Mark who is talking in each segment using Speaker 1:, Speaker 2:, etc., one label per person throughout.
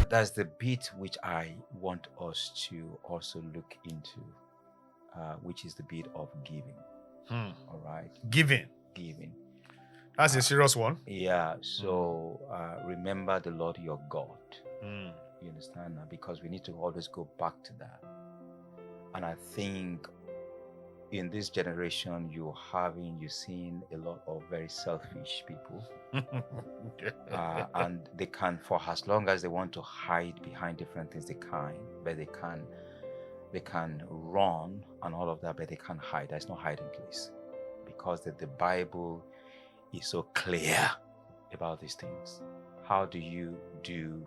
Speaker 1: there's the bit which I want us to also look into, which is the bit of giving. All right,
Speaker 2: Giving. That's a serious one.
Speaker 1: Yeah. So remember the Lord your God. You understand now? Because we need to always go back to that. And I think in this generation, you're seeing a lot of very selfish people. And they can, for as long as they want to hide behind different things, they can, but they can run and all of that, but they can't hide. There's no hiding place, because the Bible is so clear about these things. How do you do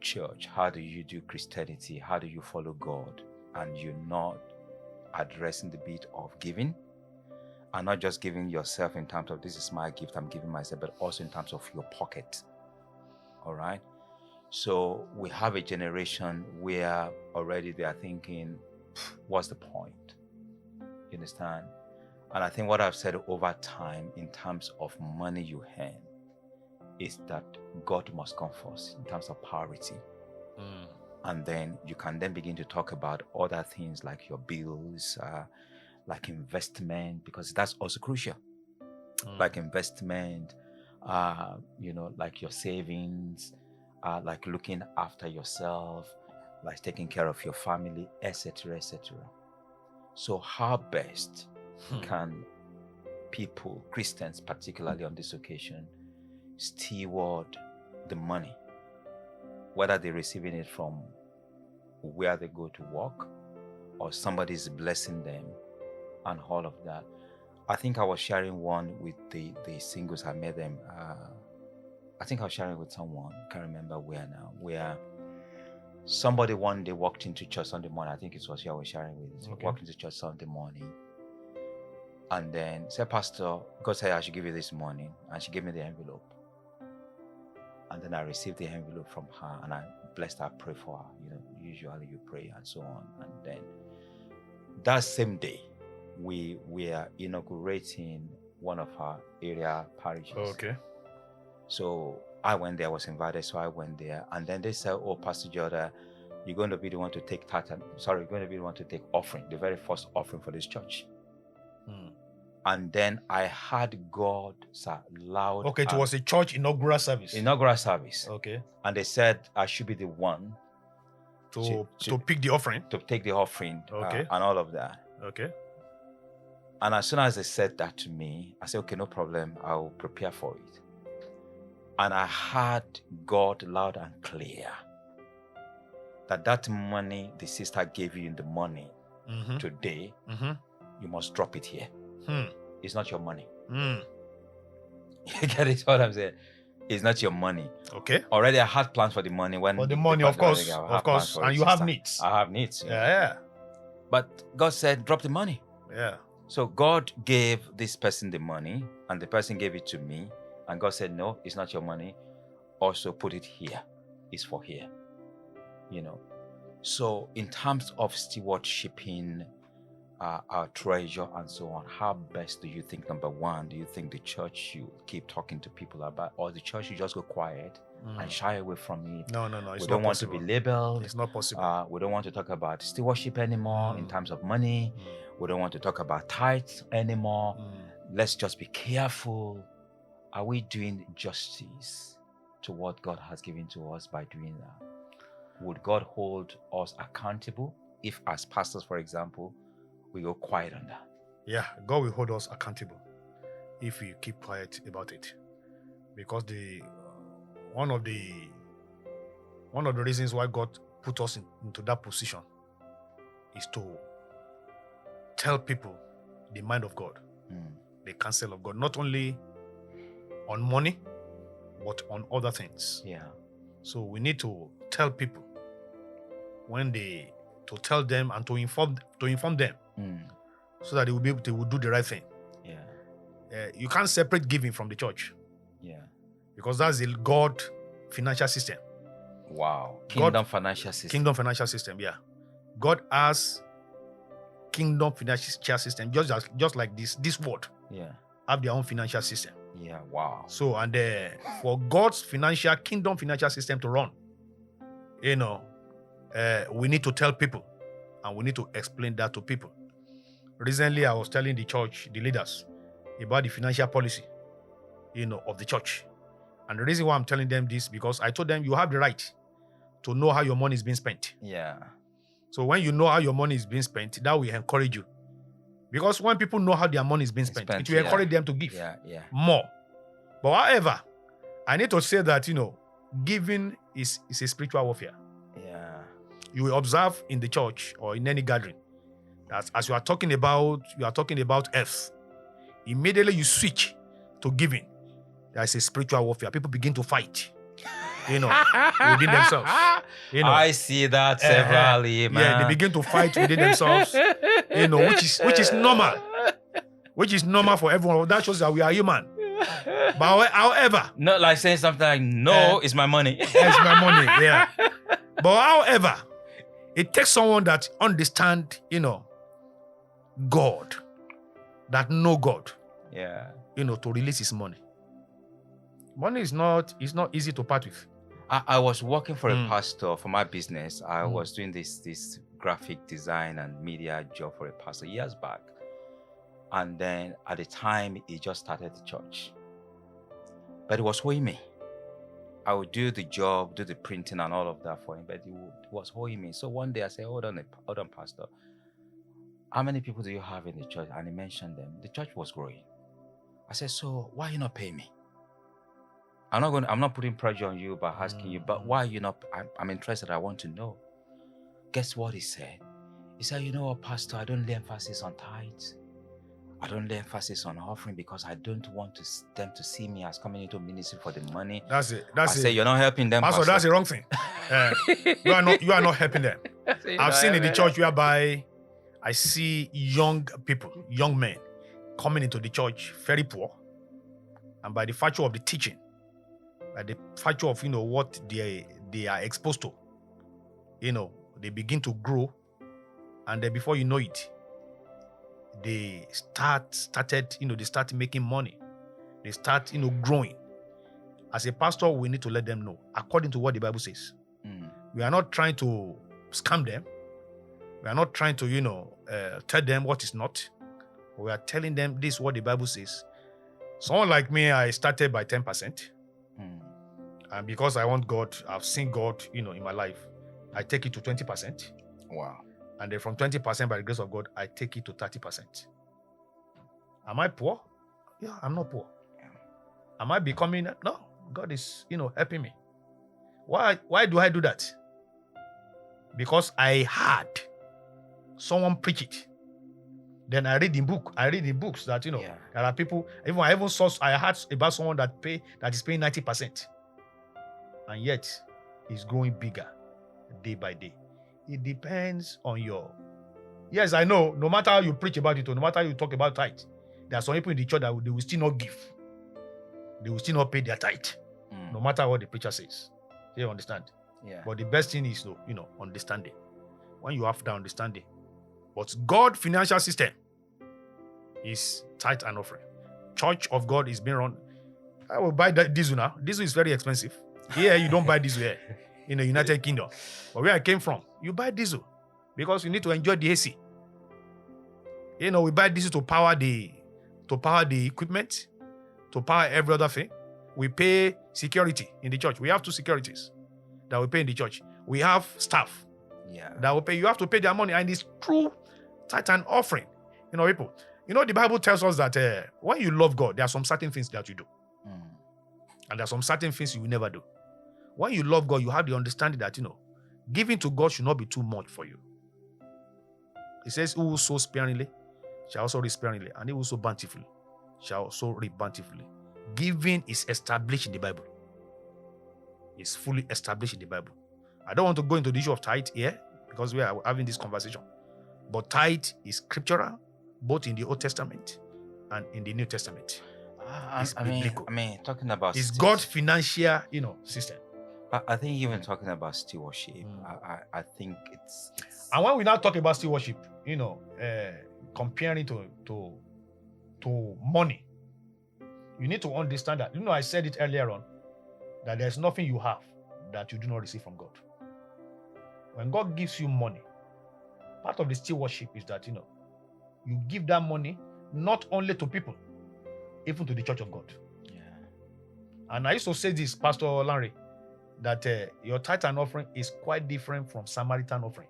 Speaker 1: church? How do you do Christianity? How do you follow God? And you're not addressing the bit of giving, and not just giving yourself in terms of this is my gift, I'm giving myself, but also in terms of your pocket. All right. So we have a generation where already they are thinking, what's the point? You understand? And I think what I've said over time in terms of money you earn is that God must come first in terms of priority. And then you can then begin to talk about other things like your bills, like investment, because that's also crucial. Like investment, like your savings, like looking after yourself, like taking care of your family, etc., etc. So how best can people, Christians particularly on this occasion, steward the money, whether they're receiving it from where they go to work or somebody's blessing them and all of that. I think I was sharing one with the singles. I met them. I think I was sharing with someone, can't remember where now, where somebody one day walked into church Sunday morning. I think it was who I was sharing with. Okay. Walked into church Sunday morning and then said, Pastor, God said I should give you this morning. And she gave me the envelope. And then I received the envelope from her and I blessed her, pray for her. Usually you pray and so on. And then that same day, we were inaugurating one of our area parishes.
Speaker 2: Okay.
Speaker 1: So I went there, I was invited, so I went there. And then they said, oh, Pastor Jordan, you're going to be the one to take you're going to be the one to take offering, the very first offering for this church. And then I had God loud.
Speaker 2: Okay, it was a church inaugural service.
Speaker 1: Okay. And they said I should be the one
Speaker 2: to pick the offering.
Speaker 1: To take the offering.
Speaker 2: Okay.
Speaker 1: And all of that.
Speaker 2: Okay.
Speaker 1: And as soon as they said that to me, I said, okay, no problem. I'll prepare for it. And I heard God loud and clear that money the sister gave you in the morning today, you must drop it here. It's not your money. You get it? What I'm saying? It's not your money.
Speaker 2: Okay.
Speaker 1: Already I had plans for the money.
Speaker 2: For the money, of course. And you have needs.
Speaker 1: I have needs.
Speaker 2: Yeah.
Speaker 1: But God said, drop the money.
Speaker 2: Yeah.
Speaker 1: So God gave this person the money and the person gave it to me. And God said, no, it's not your money. Also put it here. It's for here. So in terms of stewardshiping our treasure and so on, how best do you think, number one, do you think the church should keep talking to people about, or the church should just go quiet and shy away from it?
Speaker 2: No.
Speaker 1: We don't want to be labeled.
Speaker 2: It's not possible.
Speaker 1: We don't want to talk about stewardship anymore in terms of money. We don't want to talk about tithes anymore. Let's just be careful. Are we doing justice to what God has given to us by doing that? Would God hold us accountable if, as pastors, for example, we go quiet on that?
Speaker 2: Yeah, God will hold us accountable if we keep quiet about it. Because one of the reasons why God put us into that position is to tell people the mind of God, the counsel of God, not only on money, but on other things.
Speaker 1: Yeah.
Speaker 2: So we need to tell people to tell them and to inform them so that they will do the right thing.
Speaker 1: Yeah.
Speaker 2: You can't separate giving from the church.
Speaker 1: Yeah.
Speaker 2: Because that's the God financial system.
Speaker 1: Wow. Kingdom financial system,
Speaker 2: yeah. God has kingdom financial system, just like this world.
Speaker 1: Yeah.
Speaker 2: Have their own financial system.
Speaker 1: Yeah, wow.
Speaker 2: So, and for God's kingdom financial system to run, we need to tell people, and we need to explain that to people. Recently, I was telling the church, the leaders, about the financial policy, of the church. And the reason why I'm telling them this, because I told them you have the right to know how your money is being spent.
Speaker 1: Yeah.
Speaker 2: So when you know how your money is being spent, that will encourage you. Because when people know how their money is being spent, it will encourage them to give more. But however, I need to say that, giving is a spiritual warfare.
Speaker 1: Yeah.
Speaker 2: You will observe in the church or in any gathering that as you are talking about earth, immediately you switch to giving. There is a spiritual warfare. People begin to fight, within themselves.
Speaker 1: I see that severally, man.
Speaker 2: Yeah, they begin to fight within themselves, which is normal. Which is normal for everyone. That shows that we are human. But however,
Speaker 1: not like saying something like, no, it's my money.
Speaker 2: It's my money, yeah. But however, it takes someone that understand, God, that know God, to release his money. Money is not easy to part with.
Speaker 1: I was working for a pastor for my business. I was doing this graphic design and media job for a pastor years back. And then at the time, he just started the church. But it was owing me. I would do the job, do the printing and all of that for him, but he was owing me. So one day I said, hold on, pastor. How many people do you have in the church? And he mentioned them. The church was growing. I said, so why are you not paying me? I'm not putting pressure on you by asking you, but why are you not? I'm interested. I want to know. Guess what he said? He said, you know what, pastor, I don't lay emphasis on tithes. I don't lay emphasis on offering because I don't want them to see me as coming into ministry for the money.
Speaker 2: That's it.
Speaker 1: I say you're not helping them,
Speaker 2: pastor. That's the wrong thing. You are not helping them. I've seen in the church whereby I see young people, young men, coming into the church very poor, and by the virtue of the teaching, by the virtue of what they are exposed to, they begin to grow, and then before you know it, they start making money. They start growing. As a pastor, we need to let them know according to what the Bible says. We are not trying to scam them. We are not trying to tell them what is not. We are telling them this is what the Bible says. Someone like me, I started by 10%. And because I want God, I've seen God, in my life, I take it to 20%.
Speaker 1: Wow.
Speaker 2: And then from 20%, by the grace of God, I take it to 30%. Am I poor? Yeah, I'm not poor. Am I becoming? No, God is, helping me. Why do I do that? Because I heard someone preach it. Then I read in books that, there are people, I heard about someone that is paying 90%. And yet, it's growing bigger day by day. It depends on your... Yes, I know, no matter how you preach about it, or no matter how you talk about tithe, there are some people in the church that they will still not give. They will still not pay their tithe, no matter what the preacher says. You understand?
Speaker 1: Yeah.
Speaker 2: But the best thing is, understanding. When you have that understanding. But God's financial system is tithe and offering. Church of God is being run. I will buy diesel now. Diesel is very expensive. Here, you don't buy diesel here in the United Kingdom. But where I came from, you buy diesel because you need to enjoy the AC. We buy diesel to power the equipment, to power every other thing. We pay security in the church. We have 2 securities that we pay in the church. We have staff that will pay. You have to pay their money, and it's true tithe and offering. People. The Bible tells us that when you love God, there are some certain things that you do. And there are some certain things you will never do. When you love God, you have the understanding that, giving to God should not be too much for you. It says, who will sow sparingly shall also reap sparingly, and he who will sow bountifully shall also reap bountifully. Giving is established in the Bible. It's fully established in the Bible. I don't want to go into the issue of tithe here because we are having this conversation. But tithe is scriptural, both in the Old Testament and in the New Testament.
Speaker 1: I mean, talking about
Speaker 2: it's God's financial, system.
Speaker 1: I think even talking about stewardship, I think it's.
Speaker 2: And when we now talk about stewardship, comparing to money, you need to understand that. I said it earlier on that there's nothing you have that you do not receive from God. when God gives you money, part of the stewardship is that, you give that money not only to people, even to the church of God.
Speaker 1: Yeah.
Speaker 2: And I used to say this, Pastor Larry, that your tithe and offering is quite different from Samaritan offering.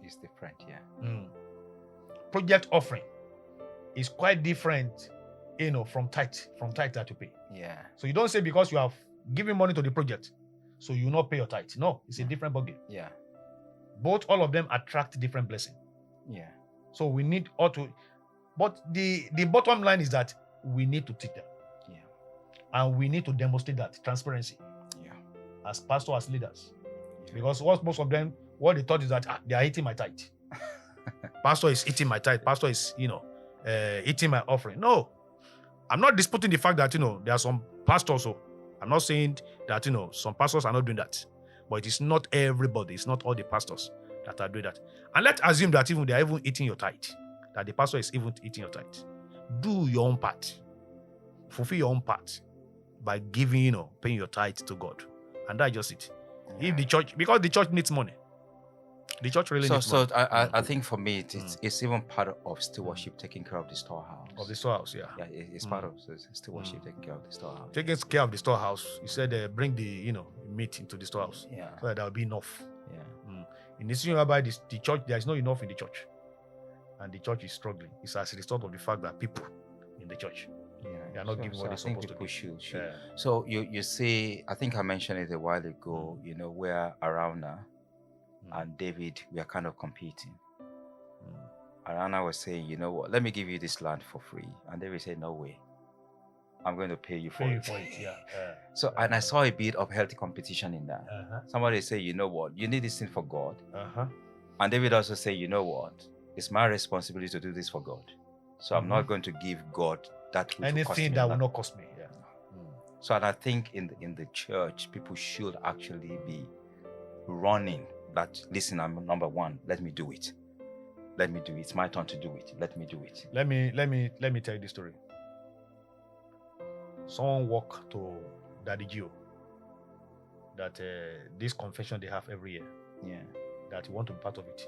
Speaker 1: It's different, yeah.
Speaker 2: Project offering is quite different, from tithe that you pay.
Speaker 1: Yeah.
Speaker 2: So you don't say because you have given money to the project, so you not pay your tithe. No, it's a different ballgame.
Speaker 1: Yeah.
Speaker 2: Both, all of them attract different blessing.
Speaker 1: Yeah.
Speaker 2: So we need all to, but the bottom line is that we need to teach them.
Speaker 1: Yeah.
Speaker 2: And we need to demonstrate that transparency.
Speaker 1: Yeah.
Speaker 2: As pastors, as leaders.
Speaker 1: Yeah.
Speaker 2: Because most of them, what they thought is that they are eating my tithe. Pastor is eating my tithe. Pastor is, eating my offering. No. I'm not disputing the fact that, there are some pastors. So I'm not saying that, some pastors are not doing that. But it is not everybody. It's not all the pastors that are doing that. And let's assume that even they are even eating your tithe. That the pastor is even eating your tithe. Do your own part. Fulfill your own part by giving, paying your tithe to God. And that's just it.
Speaker 1: Yeah.
Speaker 2: If the church, because the church needs money. The church really needs money.
Speaker 1: So I think for me, it's even part of stewardship, taking care of the storehouse.
Speaker 2: Of the storehouse, yeah.
Speaker 1: Yeah, it's part of stewardship, taking care of the storehouse.
Speaker 2: Taking care of the storehouse. He said, bring the, meat into the storehouse.
Speaker 1: Yeah.
Speaker 2: So that there will be enough.
Speaker 1: Yeah.
Speaker 2: In this situation whereby the church, there is not enough in the church. And the church is struggling. It's as a result of the fact that people in the church, they are not giving what they're supposed to give.
Speaker 1: Should.
Speaker 2: Yeah.
Speaker 1: So you see, I think I mentioned it a while ago, where Arauna and David were kind of competing. Arauna was saying, you know what, let me give you this land for free. And David said, no way. I'm going to pay you for it.
Speaker 2: Yeah.
Speaker 1: So, and I saw a bit of healthy competition in that. Somebody say, you know what, you need this thing for God. And David also say, you know what, it's my responsibility to do this for God. So I'm not going to give God that which
Speaker 2: anything that will not cost me. Yeah.
Speaker 1: So, and I think in the church, people should actually be running that. Listen, I'm number one. Let me do it. Let me do it. It's my turn to do it. Let me do it.
Speaker 2: Let me tell you this story. Someone walked to Daddy Gio that this confession they have every year.
Speaker 1: Yeah.
Speaker 2: That he want to be part of it.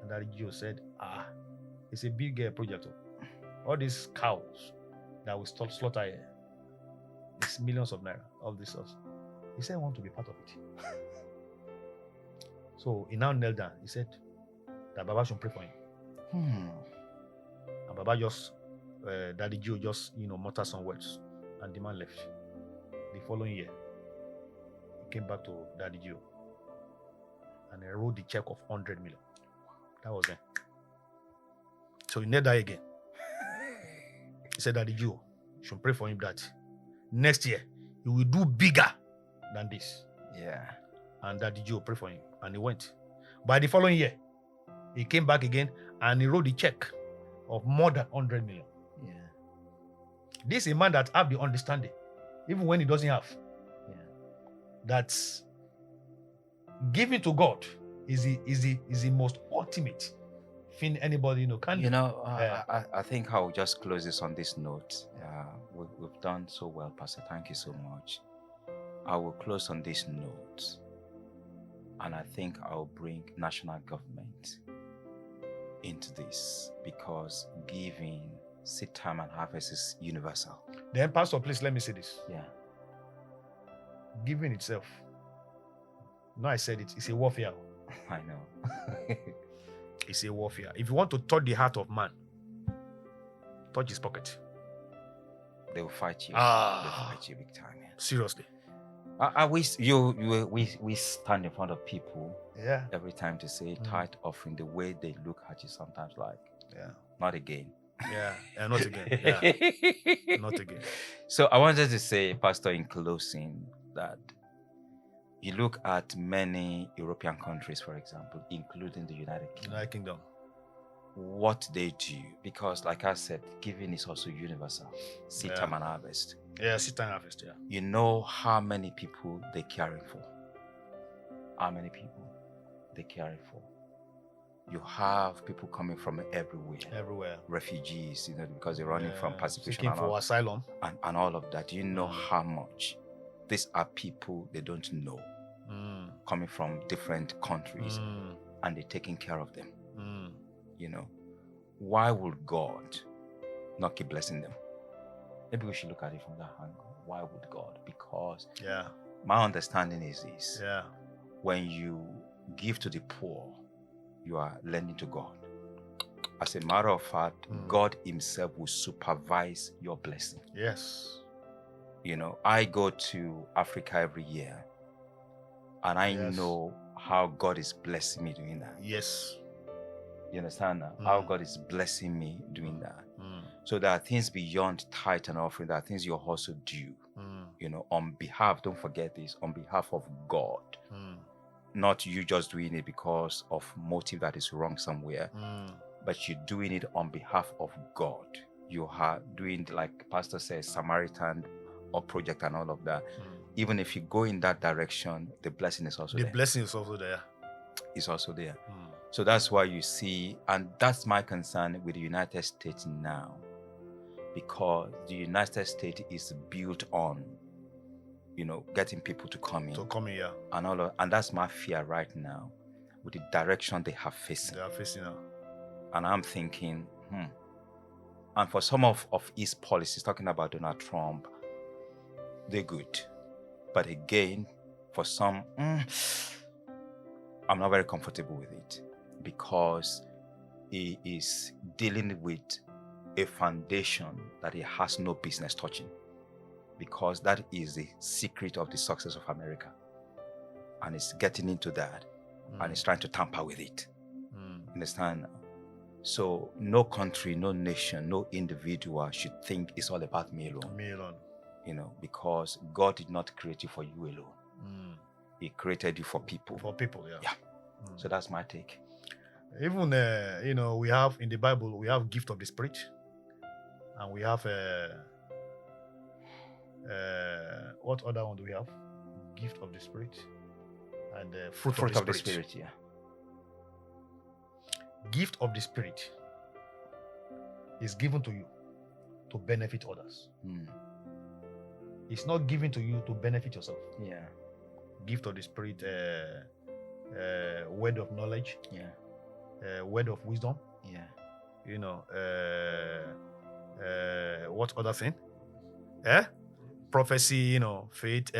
Speaker 2: And Daddy Gio said, it's a big project. All these cows that we slaughter here, it's millions of naira, all this stuff. He said, I want to be part of it. So he now knelt down. He said that Baba should pray for him. And Baba Daddy Gio just, muttered some words. And the man left. The following year, he came back to Daddy Gio. And he wrote the check of 100 million. That was it. So he knelt down again. He said, Daddy Gio, you should pray for him that next year he will do bigger than this.
Speaker 1: Yeah.
Speaker 2: And Daddy Gio prayed for him. And he went. By the following year, he came back again and he wrote the check of more than 100 million.
Speaker 1: Yeah.
Speaker 2: This is a man that have the understanding, even when he doesn't have.
Speaker 1: Yeah.
Speaker 2: That's giving to God is the most ultimate thing anybody can do.
Speaker 1: I think I'll just close this on this note. We've done so well, Pastor. Thank you so much. I will close on this note. And I think I'll bring national government into this, because giving, seed time and harvest is universal.
Speaker 2: Then, Pastor, please let me say this.
Speaker 1: Yeah.
Speaker 2: Giving itself, no, I said it's a warfare.
Speaker 1: I know.
Speaker 2: It's a warfare. If you want to touch the heart of man, touch his pocket.
Speaker 1: They will fight you. They will fight you big time. Yeah.
Speaker 2: Seriously.
Speaker 1: We stand in front of people every time to say tithe offering. The way they look at you sometimes like, not again.
Speaker 2: Not again. Not again.
Speaker 1: So I wanted to say, Pastor, in closing, that you look at many European countries, for example, including the United
Speaker 2: Kingdom.
Speaker 1: What they do, because like I said, giving is also universal. Seed time and harvest.
Speaker 2: Yeah, seed time and harvest, yeah.
Speaker 1: You know how many people they're caring for. How many people they're caring for. You have people coming from everywhere. Refugees, because they're running from persecution.
Speaker 2: Seeking for asylum.
Speaker 1: And all of that. You know how much. These are people they don't know. coming from different countries, and they're taking care of them. You know, why would God not keep blessing them? Maybe we should look at it from that angle. Why would God? Because my understanding is this. When you give to the poor, you are lending to God. As a matter of fact, God himself will supervise your blessing.
Speaker 2: Yes.
Speaker 1: You know, I go to Africa every year, and I know how God is blessing me doing that.
Speaker 2: Yes.
Speaker 1: You understand now? How God is blessing me doing that. So there are things beyond tithe and offering. There are things you're also due. You know, on behalf, don't forget this, on behalf of God. Not you just doing it because of motive that is wrong somewhere, but you're doing it on behalf of God. You are doing, like Pastor says, Samaritan or project and all of that. Even if you go in that direction, the blessing is also there.
Speaker 2: The blessing is also there.
Speaker 1: It's also there. So that's why you see, and that's my concern with the United States now, because the United States is built on, you know, getting people to come in. And all of, and that's my fear right now with the direction they are facing.
Speaker 2: Now.
Speaker 1: And I'm thinking, and for some of his policies, talking about Donald Trump, they're good. But again, for some, I'm not very comfortable with it, because he is dealing with a foundation that he has no business touching, because that is the secret of the success of America. And it's getting into that, and it's trying to tamper with it. Understand? So no country, no nation, no individual should think it's all about me alone.
Speaker 2: Me alone.
Speaker 1: You know, because God did not create you for you alone. He created you for people.
Speaker 2: For people, yeah.
Speaker 1: So that's my take.
Speaker 2: Even, you know, we have in the Bible, we have gift of the Spirit. And we have, what other one do we have? Gift of the Spirit. And fruit of the Spirit.
Speaker 1: Yeah.
Speaker 2: Gift of the Spirit is given to you to benefit others. It's not given to you to benefit yourself.
Speaker 1: Yeah.
Speaker 2: Gift of the Spirit, word of knowledge.
Speaker 1: Yeah.
Speaker 2: Word of wisdom.
Speaker 1: Yeah.
Speaker 2: You know, what other thing? Prophecy, you know, faith,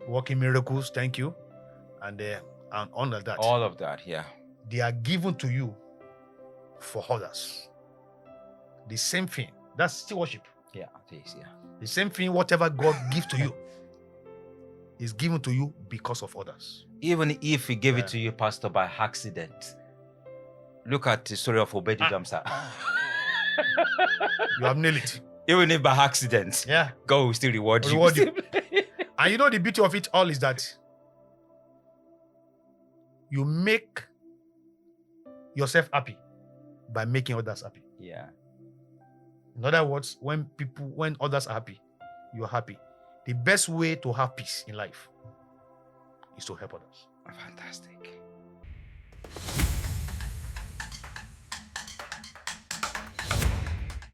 Speaker 2: working miracles, thank you. And all of that.
Speaker 1: All of that, yeah.
Speaker 2: They are given to you for others. The same thing. That's stewardship.
Speaker 1: Yeah, it is, yeah.
Speaker 2: The same thing, whatever God gives to you is given to you because of others.
Speaker 1: Even if he gave it to you, Pastor, by accident. Look at the story of Obedi Jamsa.
Speaker 2: You have nailed it.
Speaker 1: Even if by accident, God will still reward you.
Speaker 2: And you know the beauty of it all is that you make yourself happy by making others happy.
Speaker 1: Yeah.
Speaker 2: In other words, when others are happy, you are happy. The best way to have peace in life is to help others.
Speaker 1: Fantastic.